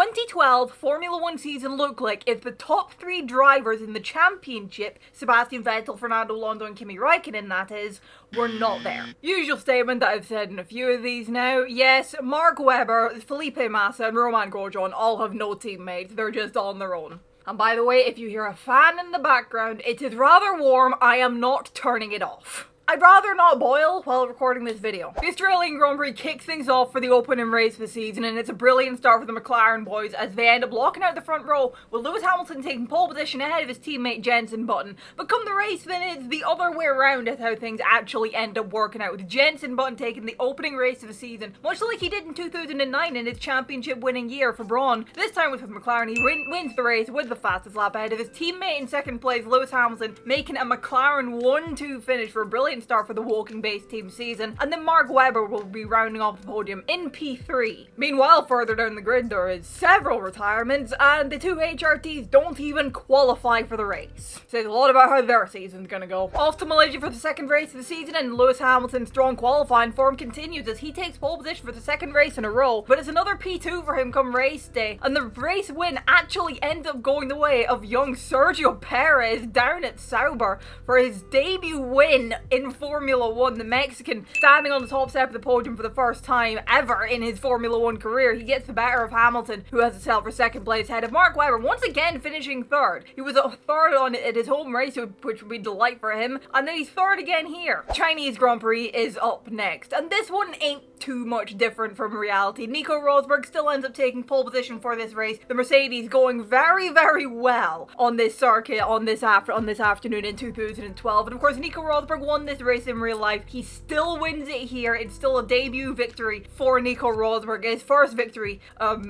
2012 Formula 1 season look like if the top 3 drivers in the championship, Sebastian Vettel, Fernando Alonso and Kimi Raikkonen that is, were not there? Usual statement that I've said in a few of these now. Yes, Mark Webber, Felipe Massa and Romain Grosjean all have no teammates, they're just on their own. And by the way, if you hear a fan in the background, it is rather warm, I am not turning it off. I'd rather not boil while recording this video. The Australian Grand Prix kicks things off for the opening race of the season, and it's a brilliant start for the McLaren boys as they end up locking out the front row with Lewis Hamilton taking pole position ahead of his teammate Jenson Button. But come the race, then it's the other way around as how things actually end up working out, with Jenson Button taking the opening race of the season, much like he did in 2009 in his championship winning year for Brawn. This time with McLaren, he wins the race with the fastest lap ahead of his teammate in second place, Lewis Hamilton, making a McLaren 1-2 finish for a brilliant start for the Woking-based team season, and then Mark Webber will be rounding off the podium in P3. Meanwhile, further down the grid there is several retirements, and the two HRTs don't even qualify for the race. Says a lot about how their season's gonna go. Off to Malaysia for the second race of the season, and Lewis Hamilton's strong qualifying form continues as he takes pole position for the second race in a row, but it's another P2 for him come race day, and the race win actually ends up going the way of young Sergio Perez down at Sauber for his debut win in Formula 1, the Mexican standing on the top step of the podium for the first time ever in his Formula 1 career. He gets the better of Hamilton, who has himself for second place ahead of Mark Webber, once again finishing third. He was a third on at his home race, which would be a delight for him, and then he's third again here. Chinese Grand Prix is up next, and this one ain't too much different from reality. Nico Rosberg still ends up taking pole position for this race. The Mercedes going very, very well on this circuit on this afternoon in 2012, and of course Nico Rosberg won this race in real life. He still wins it here. It's still a debut victory for Nico Rosberg, his first victory of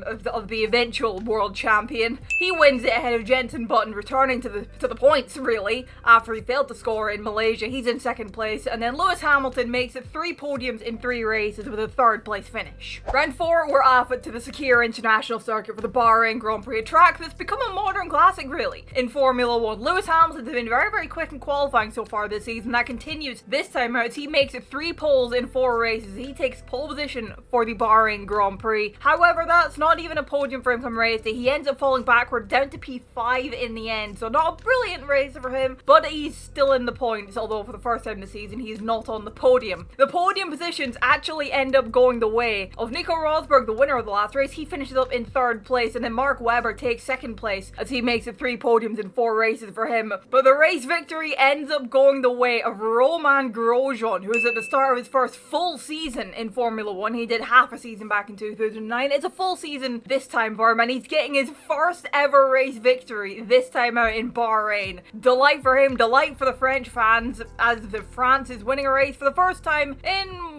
the eventual world champion. He wins it ahead of Jenson Button, returning to the points really after he failed to score in Malaysia. He's in second place, and then Lewis Hamilton makes it 3 podiums in 3 races with a third place finish. Round 4, we're off it to the Sakira International Circuit for the Bahrain Grand Prix, a track that's become a modern classic really in Formula 1. Lewis Hamilton's been very, very quick in qualifying so far this season. That continues this time out. He makes it 3 poles in 4 races. He takes pole position for the Bahrain Grand Prix. However, that's not even a podium for him come race day. He ends up falling backward down to P5 in the end, so not a brilliant race for him, but he's still in the points, although for the first time this season he's not on the podium. The podium positions actually end up going the way of Nico Rosberg, the winner of the last race. He finishes up in 3rd place, and then Mark Webber takes 2nd place as he makes it 3 podiums in 4 races for him. But the race victory ends up going the way of Romain Grosjean, who is at the start of his first full season in Formula 1. He did half a season back in 2009. It's a full season this time for him, and he's getting his first ever race victory, this time out in Bahrain. Delight for him, delight for the French fans, as France is winning a race for the first time in,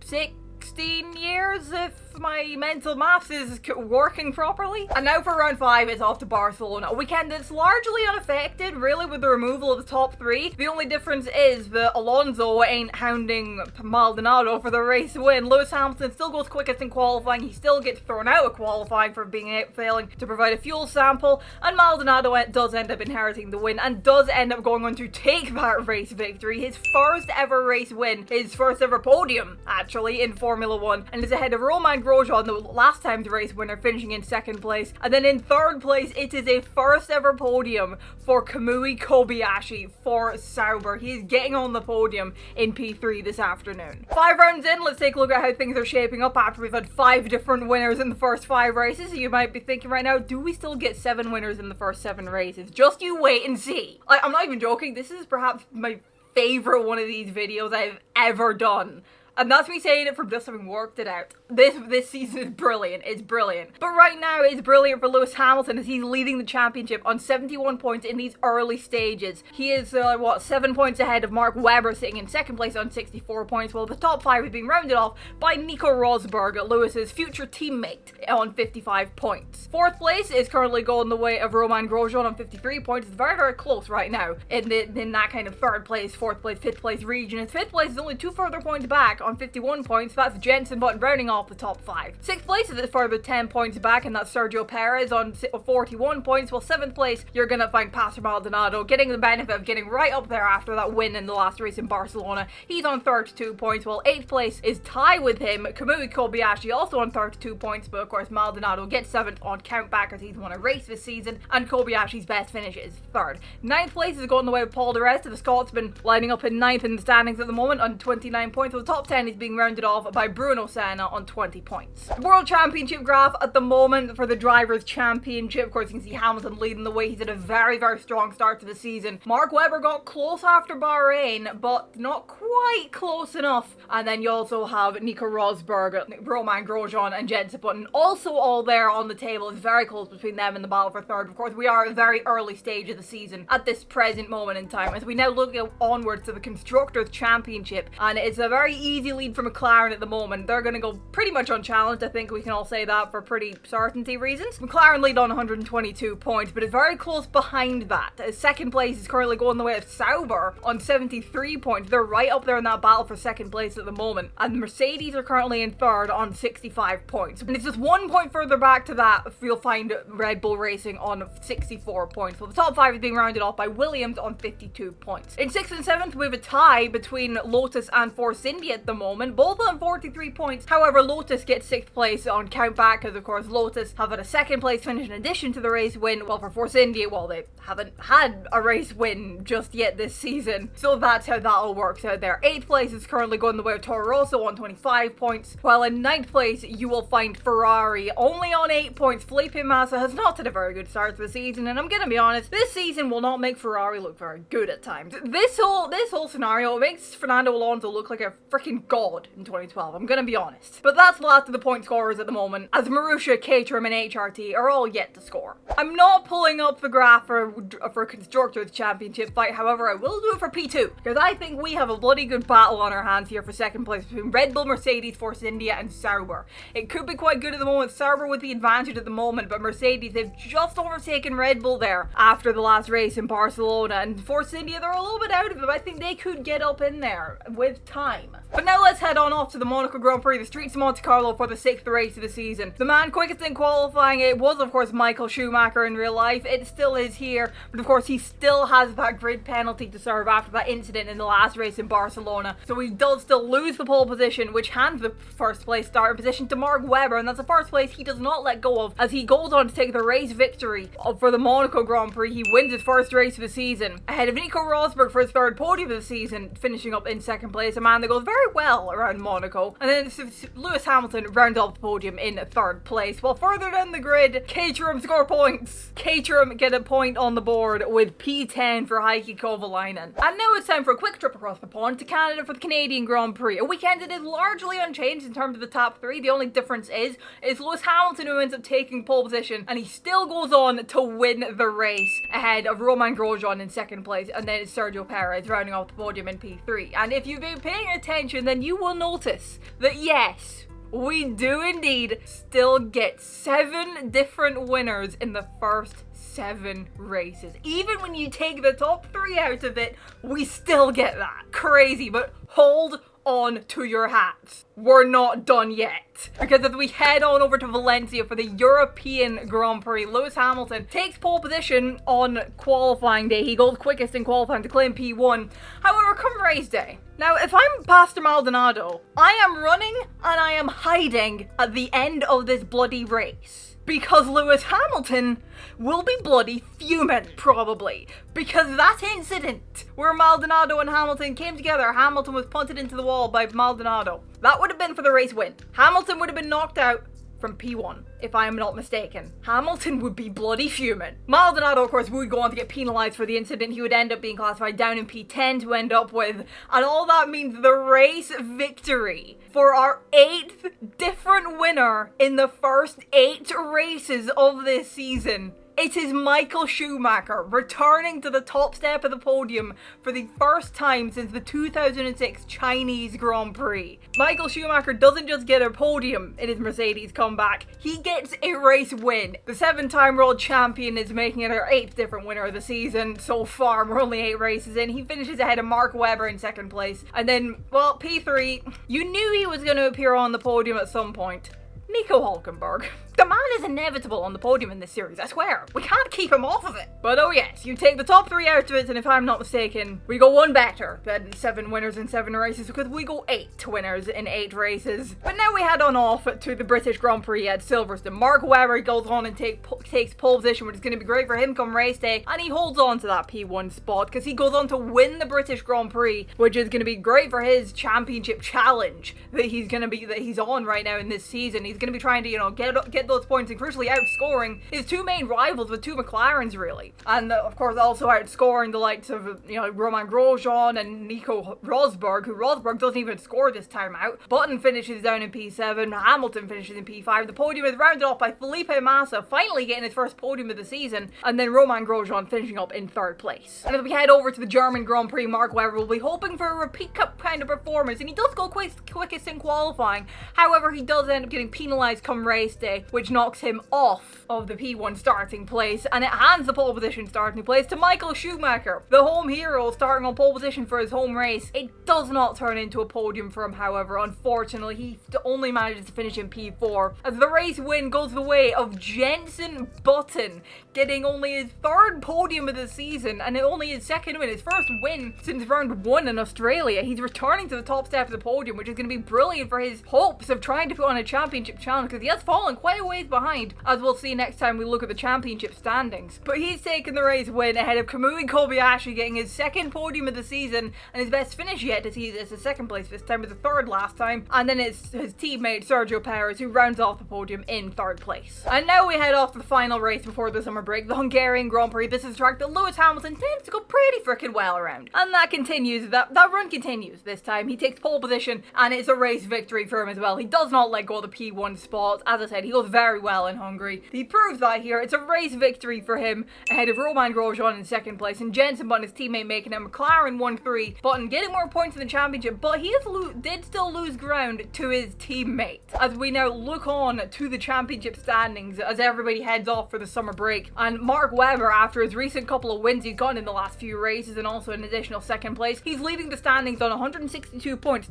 16 years, if my mental maths is working properly. And now for round 5, it's off to Barcelona, a weekend that's largely unaffected really with the removal of the top 3. The only difference is that Alonso ain't hounding Maldonado for the race win. Lewis Hamilton still goes quickest in qualifying. He still gets thrown out of qualifying for failing to provide a fuel sample, and Maldonado does end up inheriting the win and does end up going on to take that race victory, his first ever race win, his first ever podium actually in Formula 1, and is ahead of Romain Grosjean, the last time the race winner, finishing in 2nd place. And then in 3rd place, it is a first ever podium for Kamui Kobayashi for Sauber. He is getting on the podium in P3 this afternoon. 5 rounds in, let's take a look at how things are shaping up after we've had 5 different winners in the first 5 races. You might be thinking right now, do we still get 7 winners in the first 7 races? Just you wait and see. I'm not even joking, this is perhaps my favorite one of these videos I've ever done. And that's me saying it from just having worked it out. This season is brilliant. It's brilliant. But right now, it's brilliant for Lewis Hamilton as he's leading the championship on 71 points in these early stages. He is, 7 points ahead of Mark Webber, sitting in 2nd place on 64 points, while the top 5 is being rounded off by Nico Rosberg, Lewis's future teammate, on 55 points. 4th place is currently going the way of Romain Grosjean on 53 points. It's very, very close right now in that kind of 3rd place, 4th place, 5th place region. And 5th place is only 2 further points back on 51 points. That's Jenson Button rounding off the top 5. 6th place is a further 10 points back, and that's Sergio Perez on 41 points. While 7th place, you're going to find Pastor Maldonado getting the benefit of getting right up there after that win in the last race in Barcelona. He's on 32 points, while 8th place is tied with him. Kamui Kobayashi also on 32 points, but of course Maldonado gets 7th on count back as he's won a race this season, and Kobayashi's best finish is 3rd. 9th place is going the way of Paul di Resta. The Scotsman lining up in 9th in the standings at the moment on 29 points, while the top 10 is being rounded off by Bruno Senna on 20 points. The World Championship graph at the moment for the Drivers' Championship, of course you can see Hamilton leading the way. He's had a very, very strong start to the season. Mark Webber got close after Bahrain, but not quite close enough. And then you also have Nico Rosberg, Romain Grosjean and Jenson Button also all there on the table. It's very close between them in the battle for 3rd. Of course, we are at a very early stage of the season at this present moment in time, as we now look onwards to the Constructors' Championship, and it's a very easy lead for McLaren at the moment. They're going to go pretty much unchallenged. I think we can all say that for pretty certainty reasons. McLaren lead on 122 points, but it's very close behind that. 2nd place is currently going the way of Sauber on 73 points. They're right up there in that battle for 2nd place at the moment, and Mercedes are currently in 3rd on 65 points. And it's just 1 point further back to that you'll find Red Bull Racing on 64 points. Well, the top 5 is being rounded off by Williams on 52 points. In 6th and 7th, we have a tie between Lotus and Force India at the moment, both on 43 points. However, Lotus gets 6th place on count back, because of course Lotus have had a 2nd place finish in addition to the race win, while for Force India, well, they haven't had a race win just yet this season. So that's how that all works out there. 8th place is currently going the way of Toro Rosso on 25 points, while in 9th place you will find Ferrari only on 8 points. Felipe Massa has not had a very good start to the season, and I'm gonna be honest, this season will not make Ferrari look very good at times. This whole scenario makes Fernando Alonso look like a freaking god in 2012, I'm gonna be honest. But that's the last of the point scorers at the moment, as Marussia, Caterham and HRT are all yet to score. I'm not pulling up the graph for Constructors' Championship fight, however I will do it for P2, because I think we have a bloody good battle on our hands here for 2nd place between Red Bull, Mercedes, Force India and Sauber. It could be quite good at the moment, Sauber with the advantage at the moment, but Mercedes, they've just overtaken Red Bull there after the last race in Barcelona, and Force India, they're a little bit out of it, but I think they could get up in there with time. But now let's head on off to the Monaco Grand Prix, the streets of Monte Carlo, for the 6th race of the season. The man quickest in qualifying, it was of course Michael Schumacher in real life. It still is here, but of course he still has that grid penalty to serve after that incident in the last race in Barcelona. So he does still lose the pole position, which hands the 1st place starting position to Mark Webber, and that's the 1st place he does not let go of, as he goes on to take the race victory for the Monaco Grand Prix. He wins his 1st race of the season, ahead of Nico Rosberg for his 3rd podium of the season, finishing up in 2nd place, a man that goes very well around Monaco. And then Lewis Hamilton rounds off the podium in 3rd place. While further down the grid, Caterham score points. Caterham get a point on the board with P10 for Heikki Kovalainen. And now it's time for a quick trip across the pond to Canada for the Canadian Grand Prix. A weekend that is largely unchanged in terms of the top 3. The only difference is Lewis Hamilton who ends up taking pole position, and he still goes on to win the race ahead of Romain Grosjean in 2nd place, and then it's Sergio Perez rounding off the podium in P3. And if you've been paying attention, then you will notice that yes, we do indeed still get 7 different winners in the first 7 races. Even when you take the top 3 out of it, we still get that. Crazy, but hold on to your hats. We're not done yet. Because as we head on over to Valencia for the European Grand Prix, Lewis Hamilton takes pole position on qualifying day. He goes quickest in qualifying to claim P1. However, come race day, now if I'm Pastor Maldonado, I am running and I am hiding at the end of this bloody race. Because Lewis Hamilton will be bloody fuming, probably. Because that incident where Maldonado and Hamilton came together, Hamilton was punted into the wall by Maldonado. That would have been for the race win. Hamilton would have been knocked out from P1, if I am not mistaken. Hamilton would be bloody fuming. Maldonado, of course, would go on to get penalised for the incident. He would end up being classified down in P10 to end up with, and all that means the race victory for our 8th different winner in the first 8 races of this season It is Michael Schumacher returning to the top step of the podium for the first time since the 2006 Chinese Grand Prix. Michael Schumacher doesn't just get a podium in his Mercedes comeback, he gets a race win. The 7-time world champion is making it our 8th different winner of the season so far. We're only 8 races in. He finishes ahead of Mark Webber in 2nd place. And then, well, P3, you knew he was going to appear on the podium at some point. Nico Hülkenberg. The man is inevitable on the podium in this series, I swear. We can't keep him off of it. But oh yes, you take the top 3 out of it, and if I'm not mistaken, we go 1 better than 7 winners in 7 races, because we go 8 winners in 8 races. But now we head on off to the British Grand Prix at Silverstone. Mark Webber goes on and takes pole position, which is going to be great for him come race day, and he holds on to that P1 spot, because he goes on to win the British Grand Prix, which is going to be great for his championship challenge that he's on right now in this season. He's going to be trying to, get those points and crucially outscoring his 2 main rivals with 2 McLarens, really. And of course also outscoring the likes of, Romain Grosjean and Nico Rosberg, who Rosberg doesn't even score this time out. Button finishes down in P7, Hamilton finishes in P5. The podium is rounded off by Felipe Massa finally getting his first podium of the season, and then Romain Grosjean finishing up in 3rd place. And as we head over to the German Grand Prix, Mark Webber will be hoping for a repeat cup kind of performance, and he does go quickest in qualifying. However, he does end up getting penalised come race day, which knocks him off of the P1 starting place, and it hands the pole position starting place to Michael Schumacher, the home hero, starting on pole position for his home race. It does not turn into a podium for him, however. Unfortunately, he only manages to finish in P4, as the race win goes the way of Jenson Button, getting only his 3rd podium of the season, and only his 2nd win, his first win since round 1 in Australia. He's returning to the top step of the podium, which is going to be brilliant for his hopes of trying to put on a championship challenge, because he has fallen quite a ways behind, as we'll see next time we look at the championship standings. But he's taken the race win ahead of Kamui Kobayashi, getting his 2nd podium of the season, and his best finish yet to see is his 2nd place this time, with the 3rd last time, and then it's his teammate Sergio Perez who rounds off the podium in 3rd place. And now we head off to the final race before the summer break, the Hungarian Grand Prix. This is a track that Lewis Hamilton tends to go pretty freaking well around, and that continues, that run continues this time. He takes pole position, and it's a race victory for him as well. He does not let go of the P1 spot. As I said, he goes very well in Hungary. He proves that here. It's a race victory for him ahead of Romain Grosjean in 2nd place, and Jenson Button, his teammate, making a McLaren 1-3. Button getting more points in the championship, but he did still lose ground to his teammate. As we now look on to the championship standings as everybody heads off for the summer break, and Mark Webber, after his recent couple of wins he's gotten in the last few races and also an additional 2nd place, he's leading the standings on 162 points,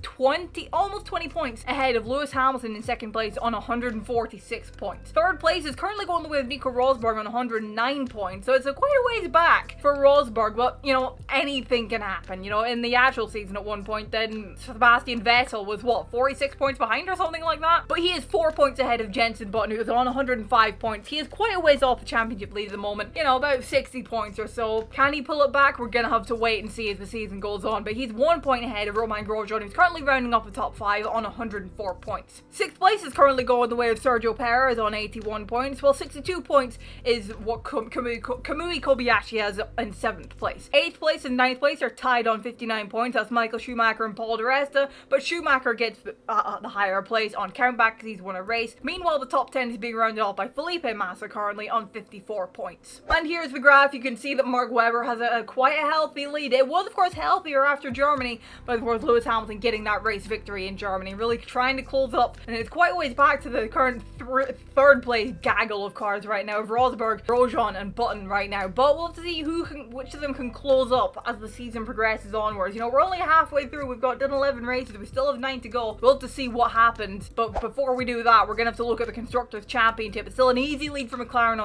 almost 20 points ahead of Lewis Hamilton in 2nd place on 146 points. 3rd place is currently going the way of Nico Rosberg on 109 points, so it's quite a ways back for Rosberg, but anything can happen. In the actual season at one point, then Sebastian Vettel was 46 points behind or something like that, but he is 4 points ahead of Jenson Button, who is on 105 points. He is quite a ways off the championship lead at the moment, about 60 points or so. Can he pull it back? We're gonna have to wait and see as the season goes on, but he's 1 point ahead of Romain Grosjean, who's currently rounding up the top 5 on 104 points. 6th place is currently going the way of Sergio Perez on 81 points, while 62 points is what Kamui Kobayashi has in 7th place. 8th place and 9th place are tied on 59 points. That's Michael Schumacher and Paul di Resta, but Schumacher gets the higher place on countback because he's won a race. Meanwhile, the top 10 is being rounded off by Felipe Massa currently on 54 points. And here's the graph. You can see that Mark Webber has quite a healthy lead. It was, of course, healthier after Germany, but of course Lewis Hamilton getting that race victory in Germany, really trying to close up, and it's quite a ways back to the current 3rd place gaggle of cars right now of Rosberg, Grosjean and Button right now. But we'll have to see which of them can close up as the season progresses onwards. We're only halfway through. We've done 11 races. We still have 9 to go. We'll have to see what happens. But before we do that, we're going to have to look at the Constructors' Championship. It's still an easy lead for McLaren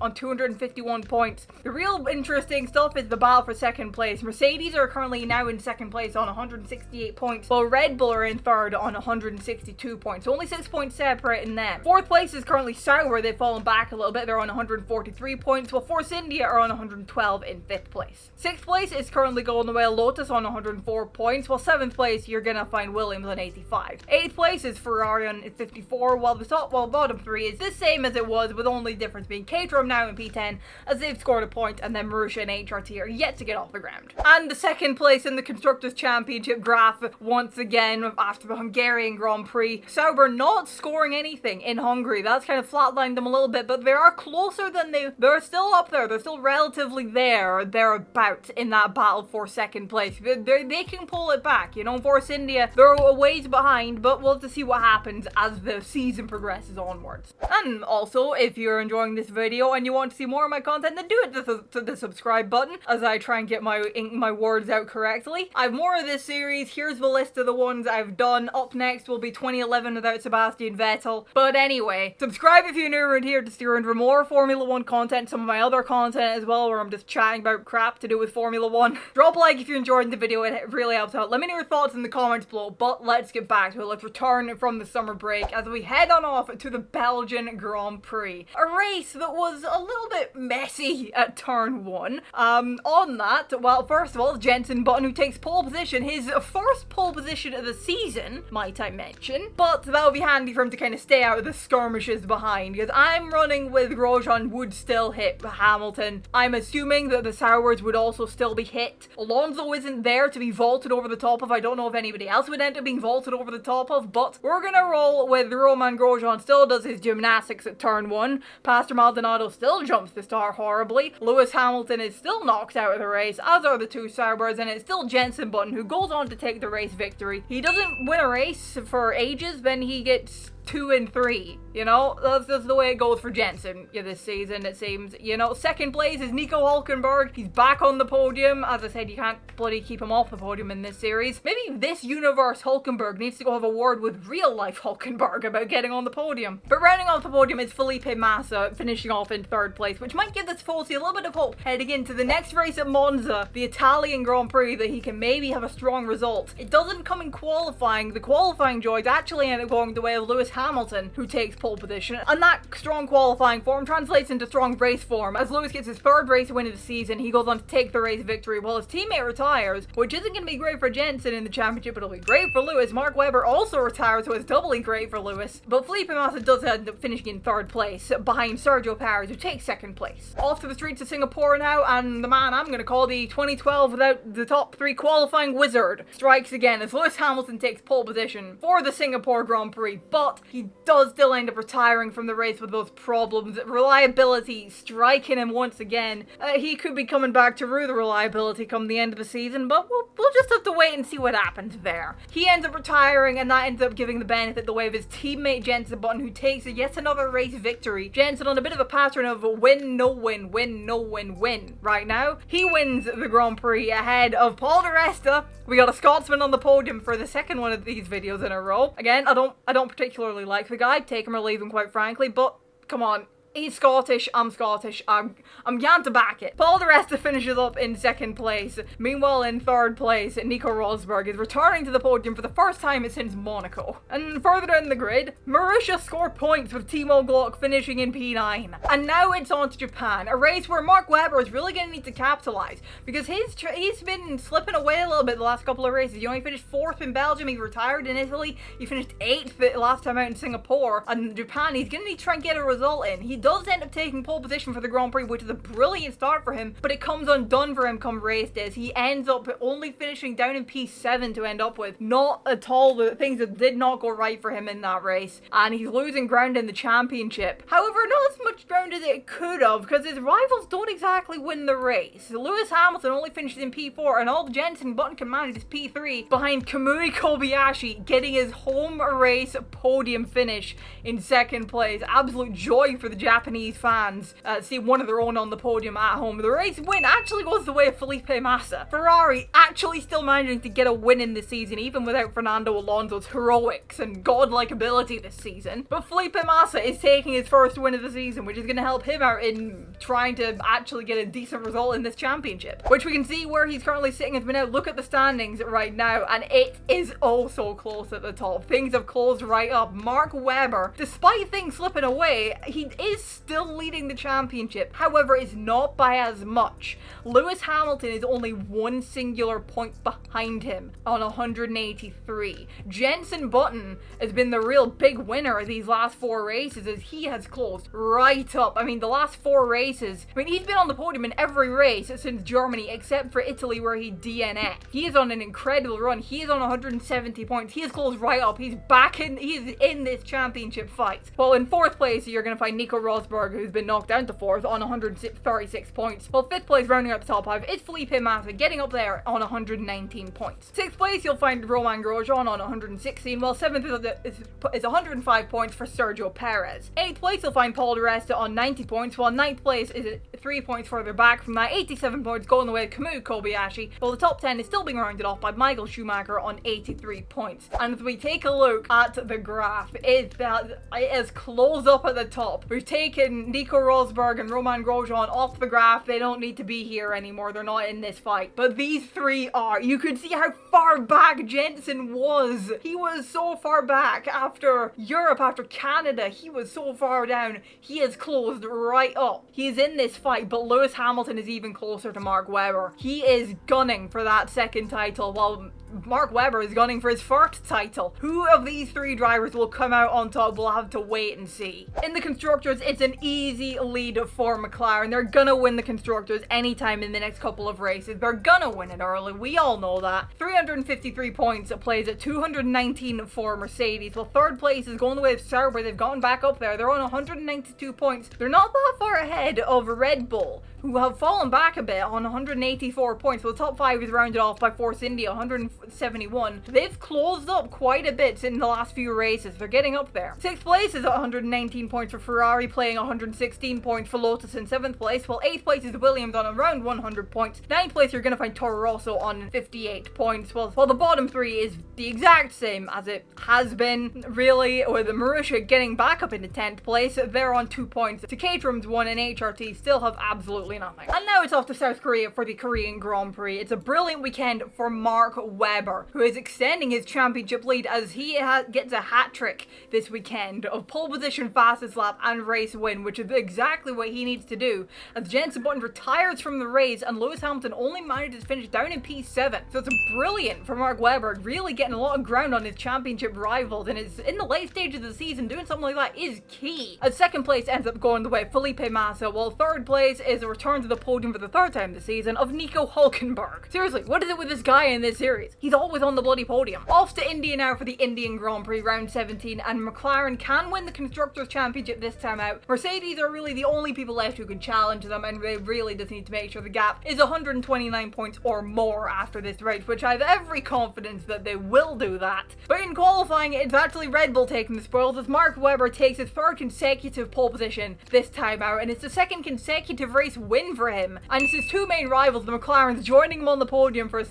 on 251 points. The real interesting stuff is the battle for 2nd place. Mercedes are currently now in 2nd place on 168 points, while Red Bull are in 3rd on 162 points. So only 6 points separating them. 4th place is currently Sauber. They've fallen back a little bit. They're on 143 points, while Force India are on 112 in 5th place. 6th place is currently going the way of Lotus on 104 points, while 7th place you're gonna find Williams on 85. 8th place is Ferrari on 54, while bottom 3 is the same as it was, with only difference being Caterham now in P10 as they've scored a point, and then Marussia and HRT are yet to get off the ground. And the 2nd place in the Constructors' Championship graph once again after the Hungarian Grand Prix. Sauber not scoring anything in Hungary Hungary. That's kind of flatlined them a little bit, but they are closer than they're still up there. They're still relatively thereabouts in that battle for second place. They can pull it back, you know. Force India, they're a ways behind, but we'll have to see what happens as the season progresses onwards. And also, if you're enjoying this video and you want to see more of my content, then do it to the subscribe button as I try and get my words out correctly. I have more of this series. Here's the list of the ones I've done. Up next will be 2011 without Sebastian Vettel. But anyway, subscribe if you're new around here to steer in for more Formula 1 content, some of my other content as well, where I'm just chatting about crap to do with Formula 1. Drop a like if you're enjoying the video, it really helps out. Let me know your thoughts in the comments below, but let's get back to it. Let's return from the summer break as we head on off to the Belgian Grand Prix. A race that was a little bit messy at turn 1. On that, well, first of all, Jenson Button, who takes pole position, his first pole position of the season, might I mention, but that'll be handy for him to kind of stay out of the skirmishes behind, because I'm running with Grosjean would still hit Hamilton. I'm assuming that the Sauers would also still be hit. Alonso isn't there to be vaulted over the top of. I don't know if anybody else would end up being vaulted over the top of, but we're gonna roll with Romain Grosjean still does his gymnastics at turn 1. Pastor Maldonado still jumps the start horribly. Lewis Hamilton is still knocked out of the race, as are the two Sauers, and it's still Jenson Button who goes on to take the race victory. He doesn't win a race for ages, then he gets 2 and 3, you know? That's the way it goes for Jenson this season, it seems. You know, second place is Nico Hülkenberg. He's back on the podium. As I said, you can't bloody keep him off the podium in this series. Maybe this universe Hülkenberg needs to go have a word with real-life Hülkenberg about getting on the podium. But rounding off the podium is Felipe Massa, finishing off in 3rd place, which might give this Tifosi a little bit of hope heading into the next race at Monza, the Italian Grand Prix, that he can maybe have a strong result. It doesn't come in qualifying. The qualifying joys actually end up going the way of Lewis Hamilton, who takes pole position, and that strong qualifying form translates into strong race form. As Lewis gets his 3rd race win of the season, he goes on to take the race victory while his teammate retires, which isn't going to be great for Jenson in the championship, but it'll be great for Lewis. Mark Webber also retires, so it's doubly great for Lewis. But Felipe Massa does end up finishing in 3rd place, behind Sergio Perez, who takes 2nd place. Off to the streets of Singapore now, and the man I'm going to call the 2012 without the top 3 qualifying wizard strikes again as Lewis Hamilton takes pole position for the Singapore Grand Prix, but he does still end up retiring from the race with those problems. Reliability striking him once again. He could be coming back to rue the reliability come the end of the season, but we'll just have to wait and see what happens there. He ends up retiring, and that ends up giving the benefit the way of his teammate Jenson Button, who takes yet another race victory. Jenson on a bit of a pattern of win, no win, win, no win, win. Right now, he wins the Grand Prix ahead of Paul di Resta. We got a Scotsman on the podium for the 2nd one of these videos in a row. Again, I don't particularly like the guy. Take him or leave him, quite frankly, but come on. He's Scottish, I'm Scottish, I'm going to back it. Paul di Resta finishes up in 2nd place. Meanwhile, in 3rd place, Nico Rosberg is returning to the podium for the first time since Monaco. And further down the grid, Mauritius scored points with Timo Glock finishing in P9. And now it's on to Japan, a race where Mark Webber is really going to need to capitalize, because he's been slipping away a little bit the last couple of races. You know, he finished 4th in Belgium, he retired in Italy, he finished 8th last time out in Singapore, and Japan, he's going to need to try and get a result in. He does end up taking pole position for the Grand Prix, which is a brilliant start for him, but it comes undone for him come race days. He ends up only finishing down in P7 to end up with. Not at all the things that did not go right for him in that race, and he's losing ground in the championship. However, not as much ground as it could have, because his rivals don't exactly win the race. Lewis Hamilton only finishes in P4, and all Jenson Button can manage is P3 behind Kamui Kobayashi, getting his home race podium finish in 2nd place. Absolute joy for the Japanese fans see one of their own on the podium at home. The race win actually goes the way of Felipe Massa. Ferrari actually still managing to get a win in this season, even without Fernando Alonso's heroics and godlike ability this season. But Felipe Massa is taking his 1st win of the season, which is going to help him out in trying to actually get a decent result in this championship, which we can see where he's currently sitting as we now look at the standings right now, and it is oh so close at the top. Things have closed right up. Mark Webber, despite things slipping away, he is is still leading the championship, however, it's not by as much. Lewis Hamilton is only one singular point behind him on 183. Jenson Button has been the real big winner of these last 4 races, as he has closed right up. I mean, the last 4 races, I mean, he's been on the podium in every race since Germany, except for Italy, where he DNF'd. He is on an incredible run. He is on 170 points. He has closed right up. He's back in, he's in this championship fight. Well, in 4th place, you're going to find Nico Rosberg, who's been knocked down to 4th on 136 points. Well, 5th place, rounding up the top 5, is Felipe Massa, getting up there on 119 points. 6th place, you'll find Romain Grosjean on 116, while 7th is 105 points for Sergio Perez. 8th place, you'll find Paul di Resta on 90 points, while 9th place is 3 points further back from that, 87 points, going the way of Kamui Kobayashi, while the top 10 is still being rounded off by Michael Schumacher on 83 points. And if we take a look at the graph, it is closed up at the top. We've taken Nico Rosberg and Romain Grosjean off the graph. They don't need to be here anymore. They're not in this fight. But these 3 are. You could see how far back Jenson was. He was so far back after Europe, after Canada. He was so far down. He has closed right up. He is in this fight, but Lewis Hamilton is even closer to Mark Webber. He is gunning for that 2nd title, while Mark Webber is gunning for his 1st title. Who of these 3 drivers will come out on top? We'll have to wait and see. In the Constructors, it's an easy lead for McLaren. They're gonna win the Constructors anytime in the next couple of races. They're gonna win it early. We all know that. 353 points plays at 219 for Mercedes. Well, 3rd place is going the way of Sauber. They've gotten back up there. They're on 192 points. They're not that far ahead of Red Bull, who have fallen back a bit on 184 points. Well, the top 5 is rounded off by Force India, 171. They've closed up quite a bit in the last few races. They're getting up there. 6th place is 119 points for Ferrari, playing 116 points for Lotus in 7th place, while 8th place is Williams on around 100 points. 9th place, you're going to find Toro Rosso on 58 points, while the bottom 3 is the exact same as it has been, really, with Marussia getting back up into 10th place. They're on 2 points. Caterham's 1 and HRT still have absolutely nothing. And now it's off to South Korea for the Korean Grand Prix. It's a brilliant weekend for Mark Webber, who is extending his championship lead as he gets a hat-trick this weekend of pole position, fastest lap, and race win, which is exactly what he needs to do, as Jenson Button retires from the race and Lewis Hamilton only manages to finish down in P7. So it's brilliant for Mark Webber, really getting a lot of ground on his championship rivals, and is in the late stages of the season, doing something like that is key. As 2nd place ends up going the way of Felipe Massa, while 3rd place is a return to the podium for the 3rd time this season of Nico Hülkenberg. Seriously, what is it with this guy in this series? He's always on the bloody podium. Off to India now for the Indian Grand Prix round 17, and McLaren can win the Constructors' Championship this time out. Mercedes are really the only people left who can challenge them, and they really just need to make sure the gap is 129 points or more after this race, which I have every confidence that they will do that. But in qualifying, it's actually Red Bull taking the spoils, as Mark Webber takes his 3rd consecutive pole position this time out, and it's the 2nd consecutive race win for him. And it's his 2 main rivals, the McLarens, joining him on the podium for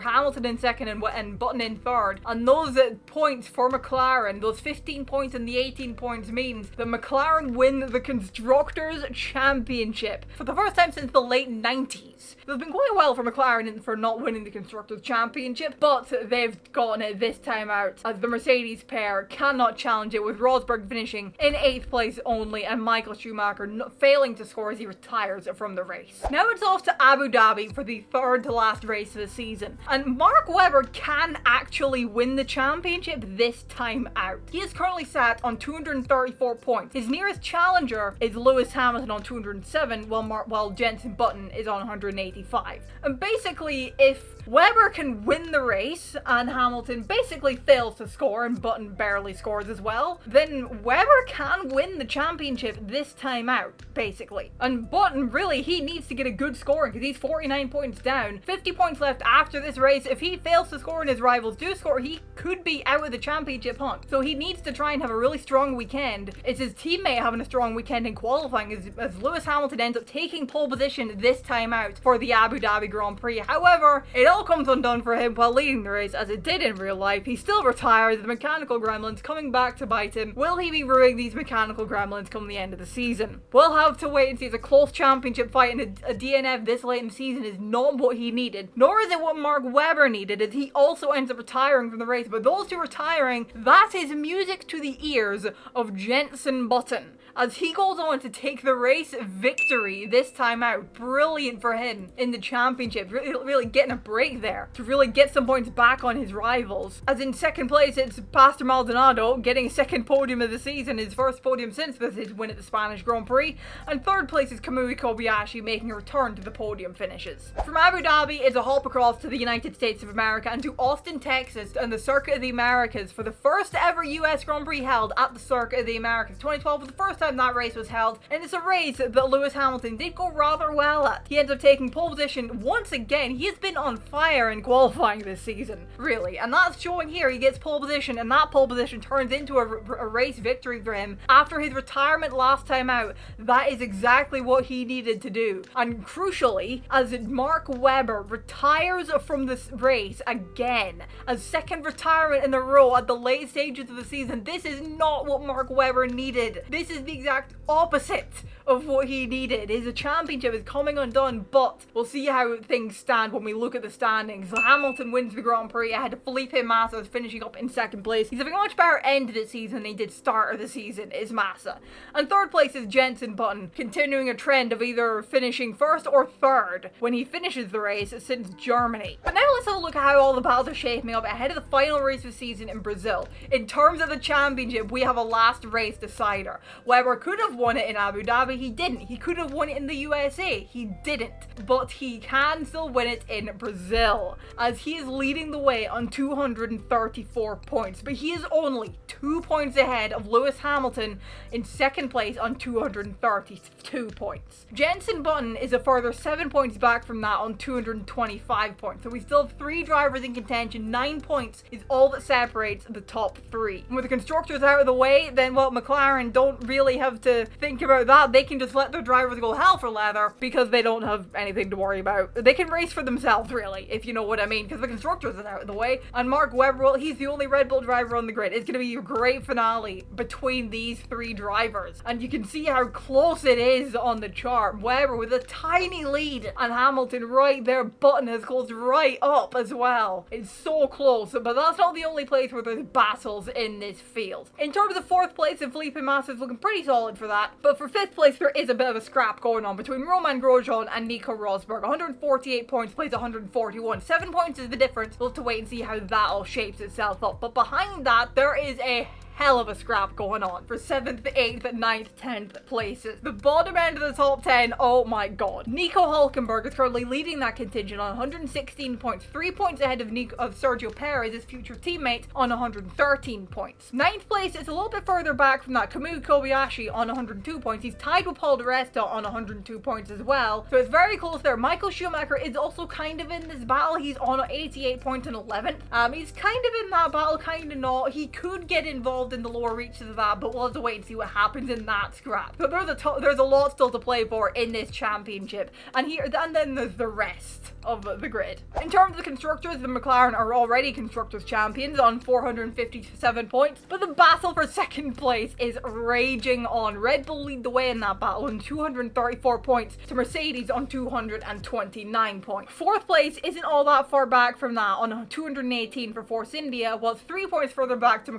Hamilton in 2nd and Button in 3rd. And those points for McLaren, those 15 points and the 18 points, means that McLaren win the Constructors' Championship for the first time since the late 90s. It's been quite a while for McLaren for not winning the Constructors' Championship, but they've gotten it this time out, as the Mercedes pair cannot challenge it, with Rosberg finishing in 8th place only and Michael Schumacher failing to score as he retires from the race. Now it's off to Abu Dhabi for the 3rd to last race of the season, and Mark Webber can actually win the championship this time out. He is currently sat on 234 points. His nearest challenger is Lewis Hamilton on 207, while Jenson Button is on 185. And basically, if Webber can win the race and Hamilton basically fails to score and Button barely scores as well, then Webber can win the championship this time out, basically. And Button, really, he needs to get a good scoring because he's 49 points down. 50 points left after this race. If he fails to score and his rivals do score, he could be out of the championship hunt. So he needs to try and have a really strong weekend. It's his teammate having a strong weekend in qualifying as Lewis Hamilton ends up taking pole position this time out for the Abu Dhabi Grand Prix. However, it all comes undone for him while leading the race, as it did in real life. He still retires, the mechanical gremlins coming back to bite him. Will he be ruining these mechanical gremlins come the end of the season? We'll have to wait and see. It's a close championship fight, and a DNF this late in the season is not what he needed, nor is it what Mark Webber needed, as he also ends up retiring from the race. But those two retiring, that is music to the ears of Jenson Button, as he goes on to take the race victory this time out. Brilliant for him in the championship, really getting a break there to really get some points back on his rivals. As in second place, it's Pastor Maldonado getting a second podium of the season, his first podium since his win at the Spanish Grand Prix, and third place is Kamui Kobayashi making a return to the podium finishes. From Abu Dhabi, it's a hop across to the United States of America and to Austin, Texas, and the Circuit of the Americas for the first ever US Grand Prix held at the Circuit of the Americas. 2012 was the first time that race was held, and it's a race that Lewis Hamilton did go rather well at. He ends up taking pole position once again. He has been on fire in qualifying this season, really, and that's showing here. He gets pole position, and that pole position turns into a race victory for him after his retirement last time out. That is exactly what he needed to do. And crucially, as Mark Webber retires from this race again, a second retirement in a row at the late stages of the season, this is not what Mark Webber needed. This is the exact opposite of what he needed. His championship is coming undone, but we'll see how things stand when we look at the standings. So Hamilton wins the Grand Prix ahead of Felipe Massa, finishing up in second place. He's having a much better end of the season than he did start of the season, is Massa. And third place is Jenson Button, continuing a trend of either finishing first or third when he finishes the race since Germany. But now let's have a look at how all the battles are shaping up ahead of the final race of the season in Brazil. In terms of the championship, we have a last race decider. Webber could have won it in Abu Dhabi, he didn't. He could have won it in the USA, he didn't. But he can still win it in Brazil, as he is leading the way on 234 points. But he is only 2 points ahead of Lewis Hamilton in second place on 232 points. Jenson Button is a further 7 points back from that on 225 points. So we still have 3 drivers in contention. 9 points is all that separates the top 3. And with the constructors out of the way, then, well, McLaren don't really have to think about that. They can just let their drivers go hell for leather because they don't have anything to worry about. They can race for themselves, really, if you know what I mean, because the constructors are out of the way. And Mark Webber, well, he's the only Red Bull driver on the grid. It's going to be a great finale between these 3 drivers. And you can see how close it is on the chart. Webber with a tiny lead and Hamilton right there. Button has closed right up as well. It's so close, but that's not the only place where there's battles in this field. In terms of 4th place, and Felipe Massa is looking pretty solid for that. But for 5th place, there is a bit of a scrap going on between Romain Grosjean and Nico Rosberg. 148 points plays 141. 7 points is the difference. We'll have to wait and see how that all shapes itself up. But behind that, there is a hell of a scrap going on for 7th, 8th, 9th, 10th places. The bottom end of the top 10, oh my god. Nico Hülkenberg is currently leading that contingent on 116 points, 3 points ahead of Sergio Perez, his future teammate, on 113 points. 9th place is a little bit further back from that. Kamui Kobayashi on 102 points. He's tied with Paul di Resta on 102 points as well. So it's very close there. Michael Schumacher is also kind of in this battle. He's on 88 points and 11th. He's kind of in that battle, kind of not. He could get involved in the lower reaches of that, but we'll have to wait and see what happens in that scrap. So there's a lot still to play for in this championship, and then there's the rest of the grid. In terms of the constructors, the McLaren are already constructors champions on 457 points, but the battle for second place is raging on. Red Bull lead the way in that battle on 234 points to Mercedes on 229 points. 4th place isn't all that far back from that on 218 for Force India, while it's 3 points further back to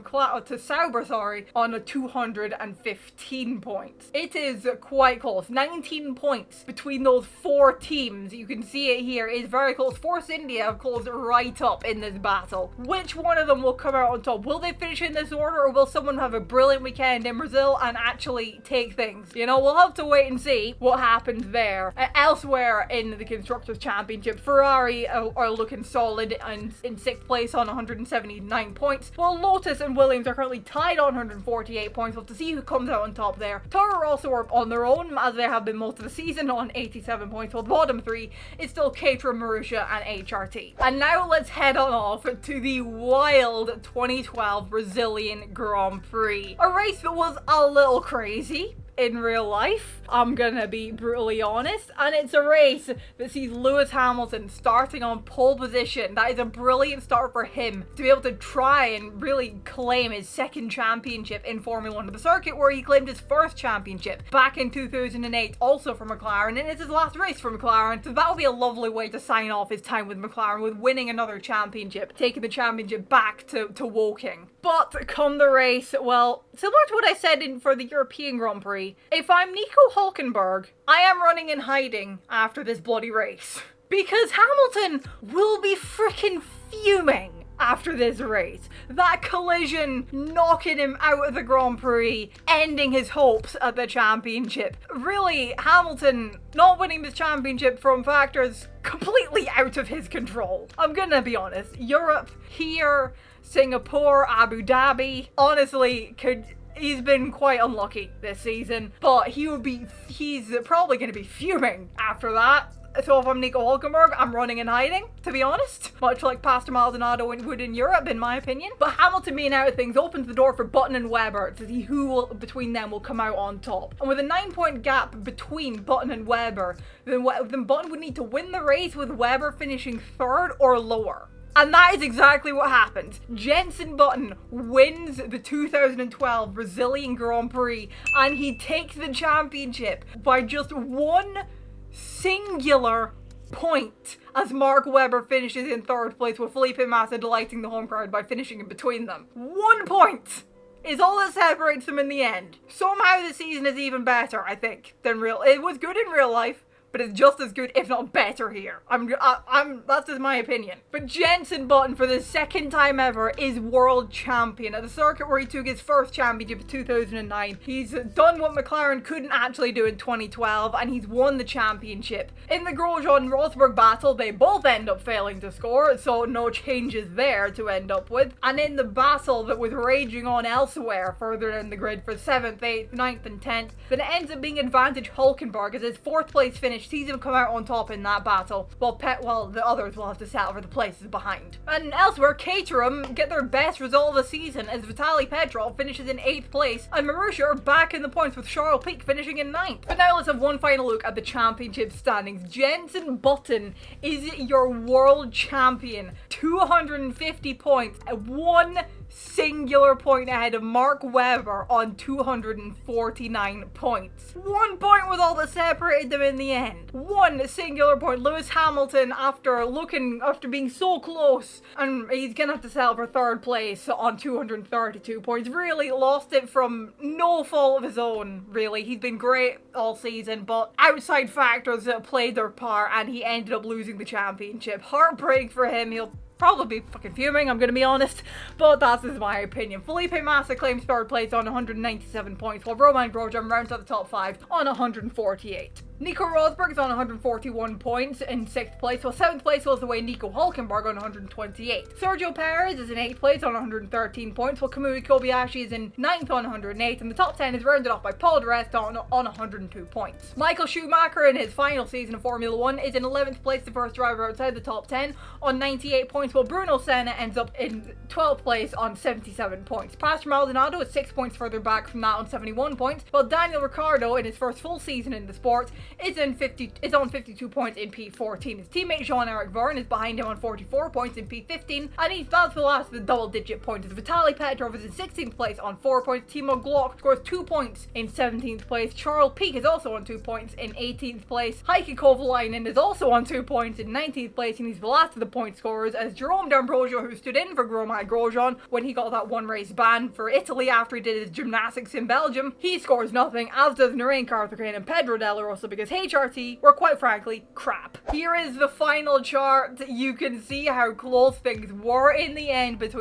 Sauber, on 215 points. It is quite close. 19 points between those 4 teams. You can see it here. It's very close. Force India have closed right up in this battle. Which one of them will come out on top? Will they finish in this order, or will someone have a brilliant weekend in Brazil and actually take things? You know, we'll have to wait and see what happens there. Elsewhere in the Constructors' Championship, Ferrari are looking solid and in 6th place on 179 points, while Lotus and Williams are currently tied on 148 points. We'll have to see who comes out on top there. Toro also are on their own, as they have been most of the season, on 87 points, while the bottom 3 is still Caterham, Marussia and HRT. And now let's head on off to the wild 2012 Brazilian Grand Prix. A race that was a little crazy in real life, I'm gonna be brutally honest, and it's a race that sees Lewis Hamilton starting on pole position. That is a brilliant start for him to be able to try and really claim his 2nd championship in Formula 1 of the circuit, where he claimed his 1st championship back in 2008, also for McLaren, and it's his last race for McLaren, so that would be a lovely way to sign off his time with McLaren, with winning another championship, taking the championship back to Woking. But come the race, well, similar to what I said for the European Grand Prix, if I'm Nico Hülkenberg, I am running and hiding after this bloody race. Because Hamilton will be freaking fuming after this race. That collision knocking him out of the Grand Prix, ending his hopes at the championship. Really, Hamilton not winning this championship from factors completely out of his control. I'm gonna be honest. Europe, here, Singapore, Abu Dhabi, honestly, he's been quite unlucky this season, but he's probably gonna be fuming after that. So if I'm Nico Hülkenberg, I'm running and hiding, to be honest. Much like Pastor Maldonado would in Europe, in my opinion. But Hamilton being out of things opens the door for Button and Webber to see who between them will come out on top. And with a 9-point gap between Button and Webber, then Button would need to win the race with Webber finishing 3rd or lower. And that is exactly what happened. Jenson Button wins the 2012 Brazilian Grand Prix, and he takes the championship by just one singular point, as Mark Webber finishes in 3rd place, with Felipe Massa delighting the home crowd by finishing in between them. 1 point is all that separates them in the end. Somehow the season is even better, I think, than it was good in real life, but it's just as good, if not better, here. That's just my opinion. But Jenson Button, for the 2nd time ever, is world champion at the circuit where he took his first championship in 2009. He's done what McLaren couldn't actually do in 2012, and he's won the championship. In the Grosjean-Rosberg battle, they both end up failing to score, so no changes there to end up with. And in the battle that was raging on elsewhere, further in the grid for 7th, 8th, 9th, and 10th, then it ends up being advantage Hülkenberg as his 4th place finish sees him come out on top in that battle, while the others will have to settle for the places behind. And elsewhere, Caterham get their best result of the season as Vitaly Petrov finishes in 8th place, and Marussia are back in the points with Charles Pic finishing in 9th. But now let's have one final look at the championship standings. Jenson Button is your world champion, 250 points, one singular point ahead of Mark Webber on 249 points. 1 point was all that separated them in the end. One singular point. Lewis Hamilton, after being so close, and he's gonna have to settle for 3rd place on 232 points, really lost it from no fault of his own, really. He's been great all season, but outside factors that played their part, and he ended up losing the championship. Heartbreak for him. He'll probably be fucking fuming, I'm gonna be honest, but that's just my opinion. Felipe Massa claims 3rd place on 197 points, while Romain Grosjean rounds out the top 5 on 148. Nico Rosberg is on 141 points in 6th place, while 7th place goes away Nico Hülkenberg on 128. Sergio Perez is in 8th place on 113 points, while Kamui Kobayashi is in 9th on 108, and the top 10 is rounded off by Paul di Resta on 102 points. Michael Schumacher, in his final season of Formula 1, is in 11th place, the first driver outside the top 10, on 98 points, while Bruno Senna ends up in 12th place on 77 points. Pastor Maldonado is 6 points further back from that on 71 points, while Daniel Ricciardo, in his first full season in the sport, is on 52 points in P14. His teammate Jean-Eric Vergne is behind him on 44 points in P15, and that's the last of the double-digit points. Vitaly Petrov is in 16th place on 4 points. Timo Glock scores 2 points in 17th place. Charles Pic is also on 2 points in 18th place. Heikki Kovalainen is also on 2 points in 19th place, and he's the last of the point scorers, as Jerome D'Ambrosio, who stood in for Romain Grosjean when he got that 1 race ban for Italy after he did his gymnastics in Belgium, he scores nothing, as does Narain Karthikeyan and Pedro Della Rosa, because HRT were quite frankly crap. Here is the final chart. You can see how close things were in the end just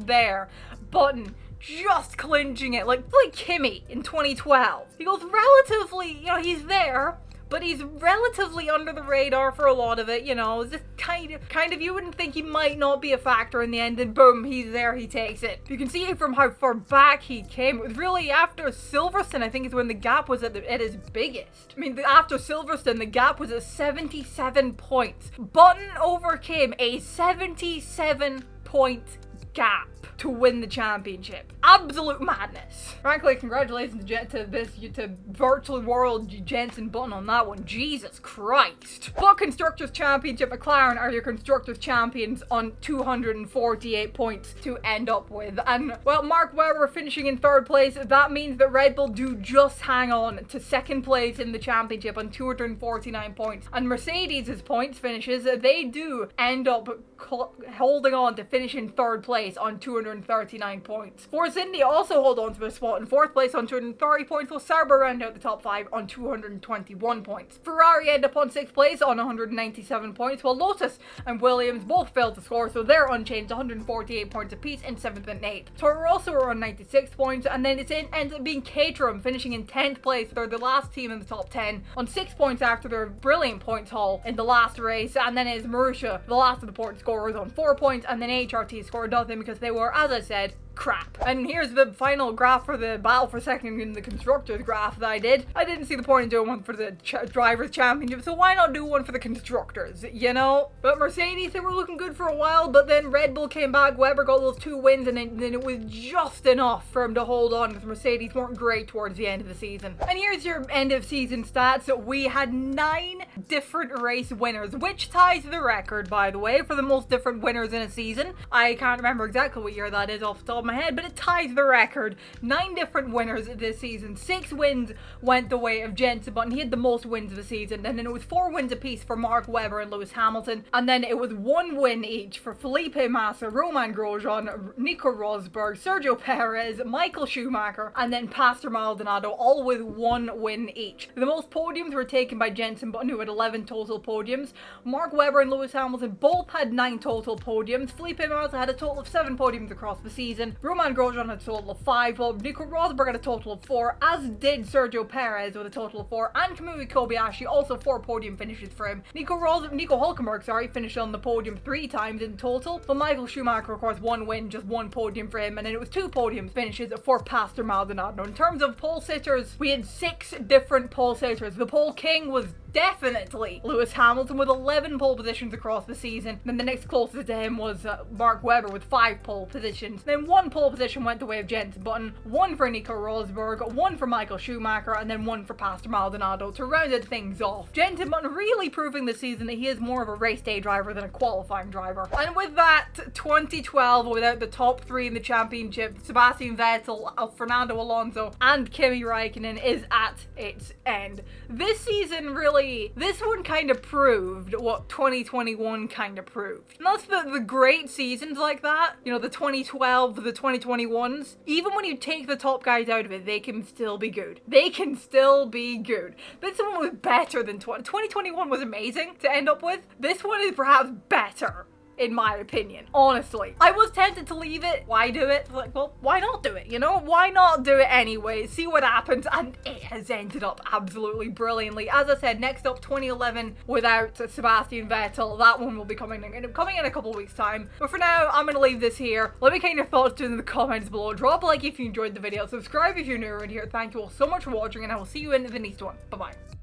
there. Button just clinching it like Kimi in 2012. He goes relatively, he's there, but he's relatively under the radar for a lot of it, just kind of, you wouldn't think he might not be a factor in the end, and boom, he's there, he takes it. You can see it from how far back he came. It was really after Silverstone, I think, is when the gap was at its biggest. After Silverstone, the gap was at 77 points. Button overcame a 77-point gap to win the championship. Absolute madness. Frankly, congratulations to virtual world Jenson Button on that one. Jesus Christ. But Constructors' Championship, McLaren are your Constructors' Champions on 248 points to end up with. And, well, Mark Webber finishing in 3rd place, that means that Red Bull do just hang on to 2nd place in the championship on 249 points. And Mercedes' points finishes, they do end up holding on to finish in 3rd place place on 239 points. Force India also hold on to a spot in 4th place on 230 points, while Sauber round out the top 5 on 221 points. Ferrari end up on 6th place on 197 points, while Lotus and Williams both failed to score, so they're unchanged, 148 points apiece in 7th and 8th. Toro Rosso are on 96 points, and then ends up being Caterham finishing in 10th place. They're the last team in the top 10 on 6 points after their brilliant points haul in the last race, and then it's Marussia, the last of the port scorers, on 4 points, and then HRT scored nothing because they were, as I said, crap. And here's the final graph for the battle for second in the constructors graph that I did. I didn't see the point in doing one for the drivers championship, so why not do one for the constructors, you know? But Mercedes, they were looking good for a while, but then Red Bull came back, Webber got those 2 wins, and then it was just enough for him to hold on because Mercedes weren't great towards the end of the season. And here's your end of season stats. We had 9 different race winners, which ties the record, by the way, for the most different winners in a season. I can't remember exactly what year that is off the top of my head, but it ties the record. 9 different winners this season. 6 wins went the way of Jenson Button. He had the most wins of the season, and then it was 4 wins apiece for Mark Webber and Lewis Hamilton, and then it was 1 win each for Felipe Massa, Romain Grosjean, Nico Rosberg, Sergio Perez, Michael Schumacher, and then Pastor Maldonado, all with 1 win each. The most podiums were taken by Jenson Button, who had 11 total podiums. Mark Webber and Lewis Hamilton both had 9 total podiums. Felipe Massa had a total of 7 podiums across the season. Romain Grosjean had a total of 5, while Nico Rosberg had a total of 4, as did Sergio Perez with a total of 4, and Kamui Kobayashi, also 4 podium finishes for him. Nico Hülkenberg, finished on the podium 3 times in total, but Michael Schumacher, of course, 1 win, just 1 podium for him, and then it was 2 podium finishes for Pastor Maldonado. In terms of pole sitters, we had 6 different pole sitters. The pole king was definitely Lewis Hamilton with 11 pole positions across the season. Then the next closest to him was Mark Webber with 5 pole positions. Then 1 pole position went the way of Jenson Button, 1 for Nico Rosberg, 1 for Michael Schumacher, and then 1 for Pastor Maldonado to round things off. Jenson Button really proving this season that he is more of a race day driver than a qualifying driver. And with that, 2012 without the top 3 in the championship, Sebastian Vettel, Fernando Alonso, and Kimi Raikkonen is at its end. This season really, this one kind of proved what 2021 kind of proved. And that's the great seasons like that, you know, the 2012, the 2021s, even when you take the top guys out of it, they can still be good. They can still be good. This one was better than 2021 was amazing to end up with. This one is perhaps better, in my opinion, honestly. I was tempted to leave it. Why do it? Like, well, why not do it, you know? Why not do it anyway? See what happens, and it has ended up absolutely brilliantly. As I said, next up, 2011 without Sebastian Vettel. That one will be coming in a couple weeks' time. But for now, I'm gonna leave this here. Let me know your thoughts down in the comments below. Drop a like if you enjoyed the video. Subscribe if you're new around here. Thank you all so much for watching, and I will see you in the next one. Bye-bye.